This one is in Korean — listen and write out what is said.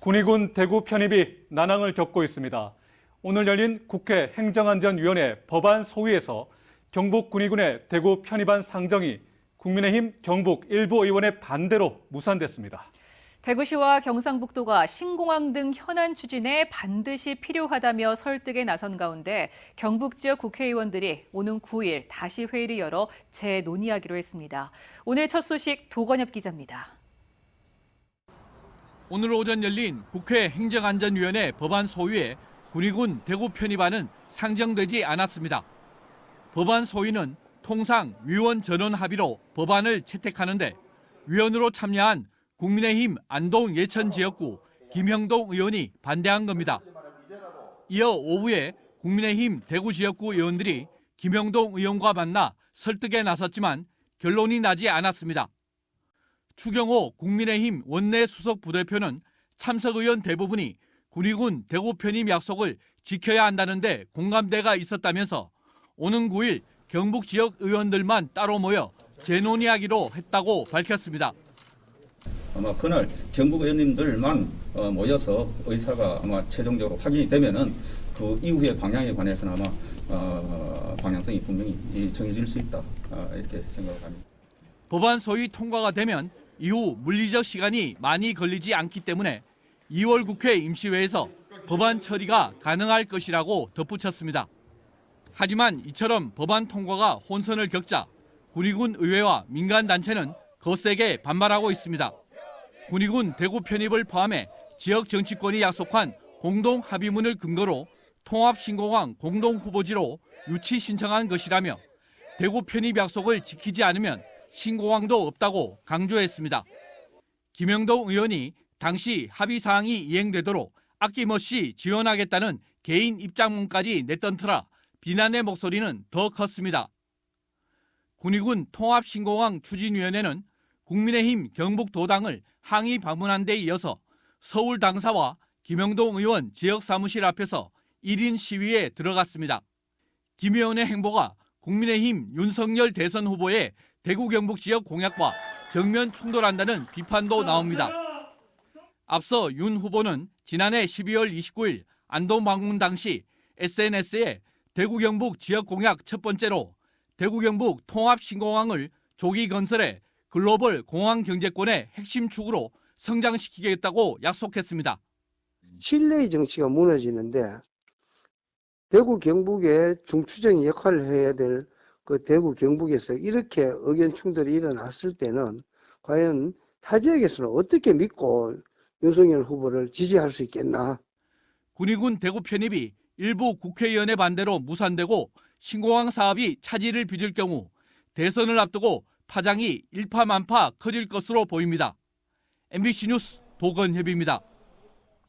군의군 대구 편입이 난항을 겪고 있습니다. 오늘 열린 국회 행정안전위원회 법안 소위에서 경북 군의군의 대구 편입안 상정이 국민의힘 경북 일부 의원의 반대로 무산됐습니다. 대구시와 경상북도가 신공항 등 현안 추진에 반드시 필요하다며 설득에 나선 가운데 경북 지역 국회의원들이 오는 9일 다시 회의를 열어 재논의하기로 했습니다. 오늘 첫 소식 도건엽 기자입니다. 오늘 오전 열린 국회 행정안전위원회 법안 소위에 군의군 대구 편입안은 상정되지 않았습니다. 법안 소위는 통상 위원 전원 합의로 법안을 채택하는데 위원으로 참여한 국민의힘 안동 예천 지역구 김형동 의원이 반대한 겁니다. 이어 오후에 국민의힘 대구 지역구 의원들이 김형동 의원과 만나 설득에 나섰지만 결론이 나지 않았습니다. 추경호 국민의힘 원내 수석 부대표는 참석 의원 대부분이 군의군 대구 편입 약속을 지켜야 한다는데 공감대가 있었다면서 오는 9일 경북 지역 의원들만 따로 모여 재논의하기로 했다고 밝혔습니다. 아마 그날 경북 의원님들만 모여서 의사가 아마 최종적으로 확인이 되면은 그 이후의 방향에 관해서는 아마 방향성이 분명히 정해질 수 있다 이렇게 생각합니다. 법안 소위 통과가 되면 이후 물리적 시간이 많이 걸리지 않기 때문에 2월 국회 임시회에서 법안 처리가 가능할 것이라고 덧붙였습니다. 하지만 이처럼 법안 통과가 혼선을 겪자 군의군 의회와 민간단체는 거세게 반발하고 있습니다. 군의군 대구 편입을 포함해 지역 정치권이 약속한 공동 합의문을 근거로 통합신공항 공동 후보지로 유치 신청한 것이라며 대구 편입 약속을 지키지 않으면 신공항도 없다고 강조했습니다. 김영동 의원이 당시 합의 사항이 이행되도록 아낌없이 지원하겠다는 개인 입장문까지 냈던 터라 비난의 목소리는 더 컸습니다. 군의군 통합신공항 추진위원회는 국민의힘 경북도당을 항의 방문한 데 이어서 서울 당사와 김영동 의원 지역사무실 앞에서 1인 시위에 들어갔습니다. 김 의원의 행보가 국민의힘 윤석열 대선 후보의 대구 경북 지역 공약과 정면 충돌한다는 비판도 나옵니다. 앞서 윤 후보는 지난해 12월 29일 안동 방문 당시 SNS에 대구 경북 지역 공약 첫 번째로 대구 경북 통합 신공항을 조기 건설해 글로벌 공항 경제권의 핵심 축으로 성장시키겠다고 약속했습니다. 신뢰의 정치가 무너지는데 대구 경북의 중추적인 역할을 해야 될 그 대구 경북에서 이렇게 의견 충돌이 일어났을 때는 과연 타 지역에서는 어떻게 믿고 윤석열 후보를 지지할 수 있겠나? 군의군 대구 편입이 일부 국회의원의 반대로 무산되고 신공항 사업이 차질을 빚을 경우 대선을 앞두고 파장이 일파만파 커질 것으로 보입니다. MBC 뉴스 도건협입니다.